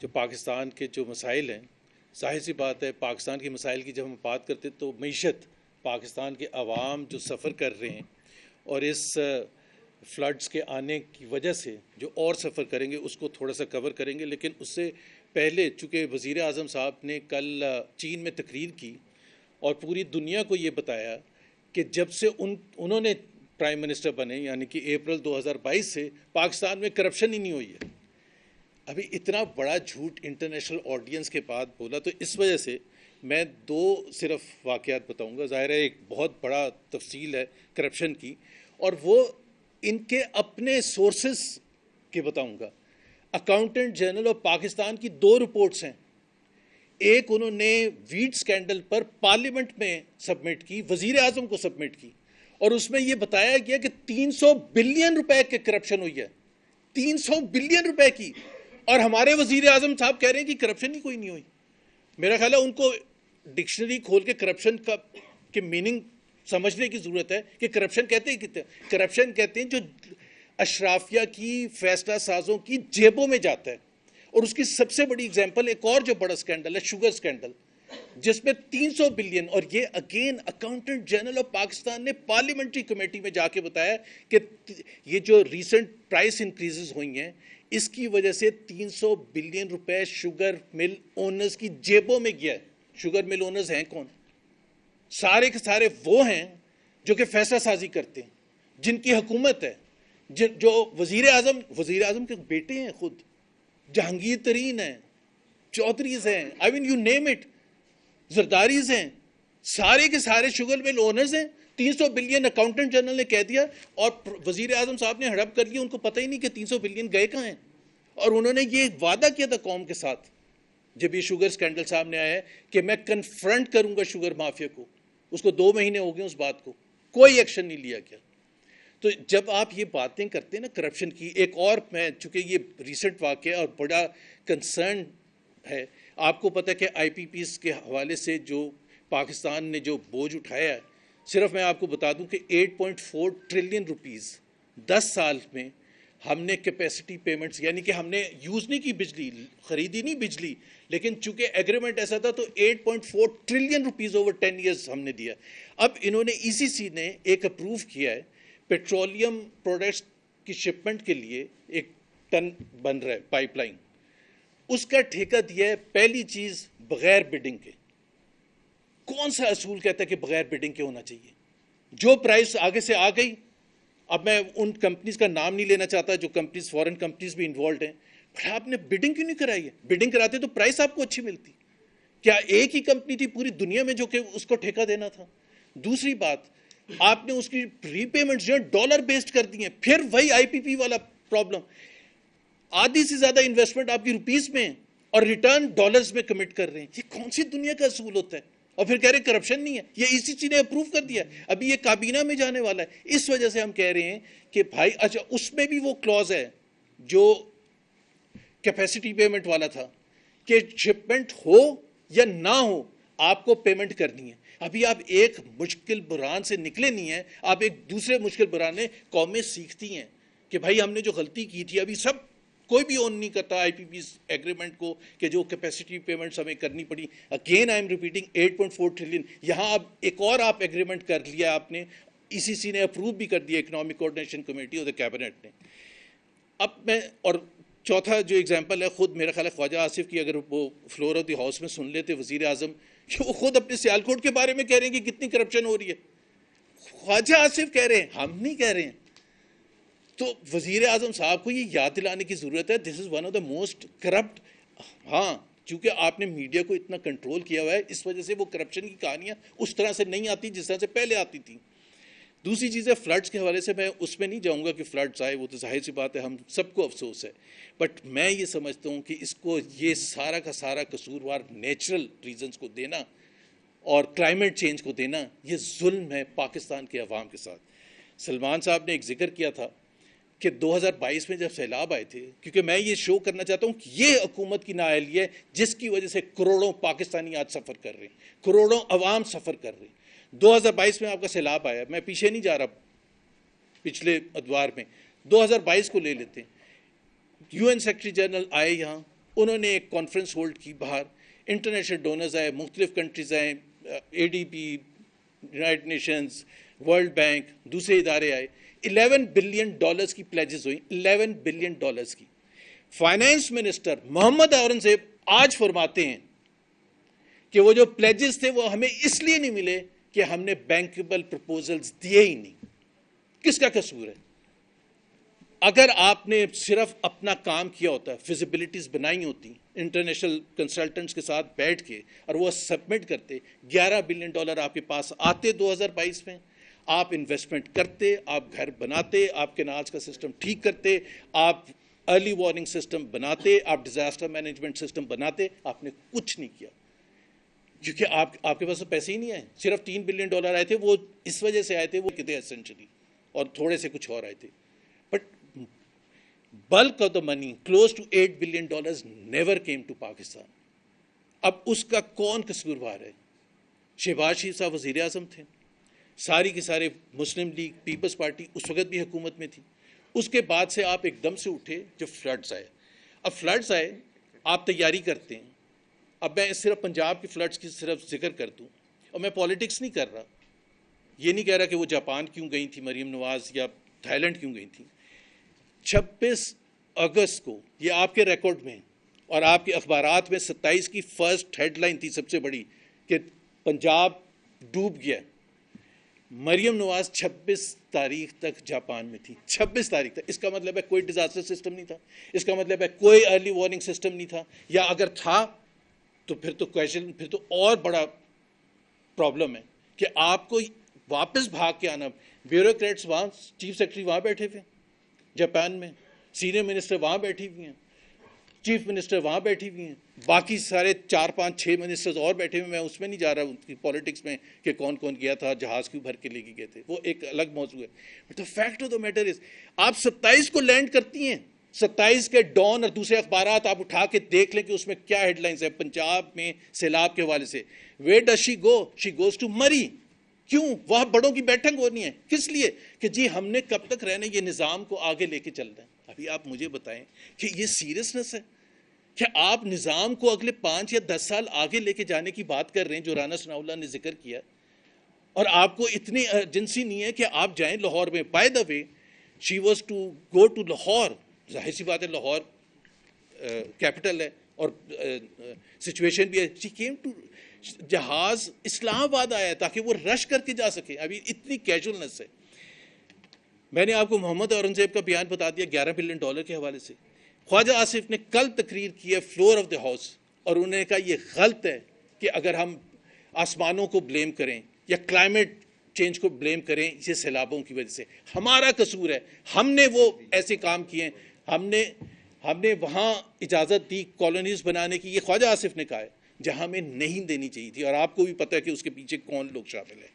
جو پاکستان کے جو مسائل ہیں، ظاہر سی بات ہے پاکستان کے مسائل کی جب ہم بات کرتے تو معیشت، پاکستان کے عوام جو سفر کر رہے ہیں اور اس فلڈز کے آنے کی وجہ سے جو اور سفر کریں گے اس کو تھوڑا سا کور کریں گے. لیکن اس سے پہلے چونکہ وزیر اعظم صاحب نے کل چین میں تقریر کی اور پوری دنیا کو یہ بتایا کہ جب سے انہوں نے پرائم منسٹر بنے یعنی کہ اپریل 2022 سے پاکستان میں کرپشن ہی نہیں ہوئی ہے. ابھی اتنا بڑا جھوٹ انٹرنیشنل آڈینس کے بعد بولا تو اس وجہ سے میں دو صرف واقعات بتاؤں گا. ظاہر ہے ایک بہت بڑا تفصیل ہے کرپشن کی اور وہ ان کے اپنے سورسز کے بتاؤں گا. اکاؤنٹنٹ جنرل آف پاکستان کی 2 رپورٹس ہیں. ایک انہوں نے ویٹ سکینڈل پر پارلیمنٹ میں سبمٹ کی، وزیر اعظم کو سبمٹ کی، اور اس میں یہ بتایا گیا کہ 300 بلین روپے کے کرپشن ہوئی ہے. 300 بلین روپے کی، اور ہمارے وزیر اعظم صاحب کہہ رہے ہیں کہ کرپشن ہی کوئی نہیں ہوئی. میرا خیال ہے ان کو ڈکشنری کھول کے کرپشن کا کے میننگ سمجھنے کی ضرورت ہے کہ کرپشن کہتے ہیں کتنے. کرپشن کہتے ہیں جو اشرافیہ کی، فیصلہ سازوں کی جیبوں میں جاتا ہے. اور اس کی سب سے بڑی اگزامپل ایک اور جو بڑا سکینڈل ہے، شوگر سکینڈل، جس میں 300 بلین، اور یہ again accountant general of Pakistan نے پارلیمنٹری کمیٹی میں جا کے بتایا کہ یہ جو ریسنٹ پرائس انکریزز ہوئی ہیں اس کی وجہ سے 300 بلین روپے شوگر مل اونرز کی جیبوں میں گیا ہے. شوگر مل اونرز ہیں کون؟ سارے کے سارے وہ ہیں جو کہ فیصلہ سازی کرتے ہیں، جن کی حکومت ہے، جو وزیر اعظم کے بیٹے ہیں، خود جہانگیر ترین ہیں، چودھریز ہیں، آئی مین یو نیم اٹ، زرداریز ہیں، سارے کے سارے شوگر مل اونرز ہیں. 300 بلین اکاؤنٹنٹ جنرل نے کہہ دیا اور وزیر اعظم صاحب نے ہڑپ کر لیا. ان کو پتہ ہی نہیں کہ 300 بلین گئے کہاں ہیں. اور انہوں نے یہ وعدہ کیا تھا قوم کے ساتھ جب یہ شوگر سکینڈل سامنے آیا ہے کہ میں کنفرنٹ کروں گا شوگر مافیا کو. اس کو 2 مہینے ہو گئے اس بات کو، کوئی ایکشن نہیں لیا گیا. تو جب آپ یہ باتیں کرتے ہیں نا کرپشن کی، ایک اور میں چونکہ یہ ریسنٹ واقعہ اور بڑا کنسرن ہے، آپ کو پتہ ہے کہ آئی پی پیز کے حوالے سے جو پاکستان نے جو بوجھ اٹھایا ہے، صرف میں آپ کو بتا دوں کہ 8.4 ٹریلین روپیز 10 سال میں ہم نے کیپیسٹی پیمنٹس، یعنی کہ ہم نے یوز نہیں کی بجلی، خریدی نہیں بجلی، لیکن چونکہ ایگریمنٹ ایسا تھا تو 8.4 ٹریلین روپیز اوور 10 ایئرز ہم نے دیا. اب انہوں نے ای سی سی نے ایک اپروو کیا ہے پیٹرولیم پروڈکٹس کی شپمنٹ کے لیے، ایک ٹن بن رہا ہے پائپ لائن، اس کا ٹھیکہ دیا ہے پہلی چیز بغیر بڈنگ کے. کون سا اصول کہتا ہے کہ بغیر بڈنگ کے ہونا چاہیے؟ جو پرائس آگے سے آ گئی. اب میں ان کمپنیز کا نام نہیں لینا چاہتا جو کمپنیز، فورن کمپنیز بھی انوالوڈ ہیں، پر آپ نے بڈنگ کیوں نہیں کرائی ہے؟ بڈنگ کراتے تو پرائس آپ کو اچھی ملتی. کیا ایک ہی کمپنی تھی پوری دنیا میں جو کہ اس کو ٹھیکہ دینا تھا؟ دوسری بات، آپ نے اس کی پری پیمنٹ جو ڈالر بیسڈ کر دی ہیں. پھر وہی آئی پی پی والا پرابلم، آدھی سے زیادہ انویسٹمنٹ آپ کی روپیز میں اور ریٹرن ڈالرز میں کمٹ کر رہے ہیں. یہ کون سی دنیا کا اصول ہوتا ہے؟ اور پھر کہہ رہے کرپشن نہیں ہے. یہ اسی چیز نے اپروو کر دیا. ابھی یہ کابینہ میں جانے والا ہے. اس وجہ سے ہم کہہ رہے ہیں کہ بھائی اچھا اس میں بھی وہ کلوز ہے جو کیپیسٹی پیمنٹ والا تھا کہ شپمنٹ ہو یا نہ ہو آپ کو پیمنٹ کرنی ہے. ابھی آپ ایک مشکل بحران سے نکلے نہیں ہیں، آپ ایک دوسرے مشکل بحران میں قومیں سیکھتی ہیں کہ بھائی ہم نے جو غلطی کی تھی. ابھی سب کوئی بھی اون نہیں کرتا آئی پی پی ایگریمنٹ کو کہ جو کیپیسٹی پیمنٹس ہمیں کرنی پڑی. Again I am repeating 8.4 trillion. یہاں اب ایک اور آپ ایگریمنٹ کر لیا آپ نے، ای سی سی نے اپروو بھی کر دیا، اکنامک کوآرڈینیشن کمیٹی اور کیبنٹ نے. اب میں اور چوتھا جو اگزامپل ہے، خود میرا خیال ہے خواجہ آصف کی اگر وہ فلور آف دی ہاؤس میں سن لیتے وزیر اعظم، کہ وہ خود اپنے سیالکوٹ کے بارے میں کہہ رہے ہیں کہ کتنی کرپشن ہو رہی ہے. خواجہ آصف کہہ رہے ہیں، ہم نہیں کہہ رہے ہیں. تو وزیر اعظم صاحب کو یہ یاد دلانے کی ضرورت ہے this is one of the most corrupt. ہاں چونکہ آپ نے میڈیا کو اتنا کنٹرول کیا ہوا ہے اس وجہ سے وہ کرپشن کی کہانیاں اس طرح سے نہیں آتی جس طرح سے پہلے آتی تھیں. دوسری چیز ہے فلڈز کے حوالے سے، میں اس میں نہیں جاؤں گا کہ فلڈز آئے، وہ تو ظاہر سی بات ہے ہم سب کو افسوس ہے. بٹ میں یہ سمجھتا ہوں کہ اس کو یہ سارا کا سارا قصوروار نیچرل ریزنز کو دینا اور کلائمیٹ چینج کو دینا، یہ ظلم ہے پاکستان کے عوام کے ساتھ. سلمان صاحب نے ایک ذکر کیا تھا کہ 2022 میں جب سیلاب آئے تھے، کیونکہ میں یہ شو کرنا چاہتا ہوں کہ یہ حکومت کی نااہلی ہے جس کی وجہ سے کروڑوں پاکستانی آج سفر کر رہے ہیں، کروڑوں عوام سفر کر رہے ہیں. 2022 میں آپ کا سیلاب آیا، میں پیچھے نہیں جا رہا، پچھلے ادوار میں 2022 کو لے لیتے ہیں. یو این سیکرٹری جنرل آئے یہاں، انہوں نے ایک کانفرنس ہولڈ کی باہر, انٹرنیشنل ڈونرز آئے, مختلف کنٹریز آئیں, ADB, United nations, world bank, دوسرے ادارے آئے. $11 بلین کی پلیجز ہوئی, $11 بلین کی. فائنانس منسٹر محمد اورنگزیب آج فرماتے ہیں کہ وہ جو پلیجز تھے وہ ہمیں اس لیے نہیں ملے کہ ہم نے بینکیبل پرپوزلز دیے ہی نہیں. کس کا قصور ہے؟ اگر آپ نے صرف اپنا کام کیا ہوتا ہے, فیزیبلٹیز بنائی ہوتی انٹرنیشنل کنسلٹنٹس کے ساتھ بیٹھ کے, اور وہ سبمٹ کرتے, $11 بلین آپ کے پاس آتے 2022 میں, آپ انویسٹمنٹ کرتے, آپ گھر بناتے, آپ کینالز کا سسٹم ٹھیک کرتے, آپ ارلی وارننگ سسٹم بناتے, آپ ڈیزاسٹر مینجمنٹ سسٹم بناتے. آپ نے کچھ نہیں کیا کیونکہ آپ کے پاس تو پیسے ہی نہیں آئے. صرف $3 بلین آئے تھے, وہ اس وجہ سے آئے تھے, وہ کتنے اسینشلی, اور تھوڑے سے کچھ اور آئے تھے. But bulk of the money, close to $8 billion, never came to Pakistan. اب اس کا کون قصوروار ہے؟ شہباز شریف صاحب وزیر اعظم تھے, ساری کے سارے مسلم لیگ, پیپلز پارٹی اس وقت بھی حکومت میں تھی. اس کے بعد سے آپ ایک دم سے اٹھے جو فلڈز آئے. اب فلڈز آئے, آپ تیاری کرتے ہیں. اب میں صرف پنجاب کی فلڈز کی صرف ذکر کر دوں, اور میں پالیٹکس نہیں کر رہا, یہ نہیں کہہ رہا کہ وہ جاپان کیوں گئی تھی مریم نواز یا تھائی لینڈ کیوں گئی تھی. 26 اگست کو یہ آپ کے ریکارڈ میں اور آپ کے اخبارات میں 27 کی فرسٹ ہیڈ لائن تھی سب سے بڑی کہ پنجاب ڈوب گیا. مریم نواز 26 تاریخ تک جاپان میں تھی, 26 تاریخ تک. اس کا مطلب ہے کوئی ڈیزاسٹر سسٹم نہیں تھا, اس کا مطلب ہے کوئی ارلی وارننگ سسٹم نہیں تھا, یا اگر تھا تو پھر تو اور بڑا پرابلم ہے کہ آپ کو واپس بھاگ کے آنا. بیوروکریٹس وہاں, چیف سیکرٹری وہاں بیٹھے ہوئے جاپان میں, سینئر منسٹر وہاں بیٹھی ہوئی ہیں, چیف منسٹر وہاں بیٹھی ہوئی ہیں, باقی سارے 4 5 6 منسٹرز اور بیٹھے ہوئے. میں اس میں نہیں جا رہا ان کی پالیٹکس میں کہ کون کون گیا تھا, جہاز کیوں بھر کے لے کے گئے تھے, وہ ایک الگ موضوع ہے. But the fact of the matter is آپ 27 کو لینڈ کرتی ہیں, 27 کے ڈان اور دوسرے اخبارات آپ اٹھا کے دیکھ لیں کہ اس میں کیا ہیڈ لائنز ہیں پنجاب میں سیلاب کے حوالے سے. Where does she go? She goes to Murree. کیوں؟ وہاں بڑوں کی بیٹھک ہونی ہے. کس لیے؟ کہ جی ہم نے کب تک رہنا, یہ نظام کو آگے لے کے چلنا ہے. ابھی آپ مجھے بتائیں کہ یہ سیریسنس ہے کہ آپ نظام کو اگلے 5 یا 10 سال آگے لے کے جانے کی بات کر رہے ہیں جو رانا ثناء اللہ نے ذکر کیا, اور آپ کو اتنی ایمرجنسی نہیں ہے کہ آپ جائیں لاہور میں. By the way she was to go to Lahore, ظاہر سی بات ہے لاہور کیپٹل ہے اور سچویشن بھی ہے. شی کیم ٹو, جہاز اسلام آباد آیا تاکہ وہ رش کر کے جا سکے. ابھی اتنی کیجولنس ہے. میں نے آپ کو محمد اورنگزیب کا بیان بتا دیا $11 بلین کے حوالے سے. خواجہ آصف نے کل تقریر کی ہے فلور آف دا ہاؤس, اور انہوں نے کہا یہ غلط ہے کہ اگر ہم آسمانوں کو بلیم کریں یا کلائمیٹ چینج کو بلیم کریں یہ سیلابوں کی وجہ سے. ہمارا قصور ہے, ہم نے وہ ایسے کام کیے ہیں, ہم نے وہاں اجازت دی کالونیز بنانے کی, یہ خواجہ آصف نے کہا ہے, جہاں ہمیں نہیں دینی چاہیے تھی. اور آپ کو بھی پتہ ہے کہ اس کے پیچھے کون لوگ شامل ہیں.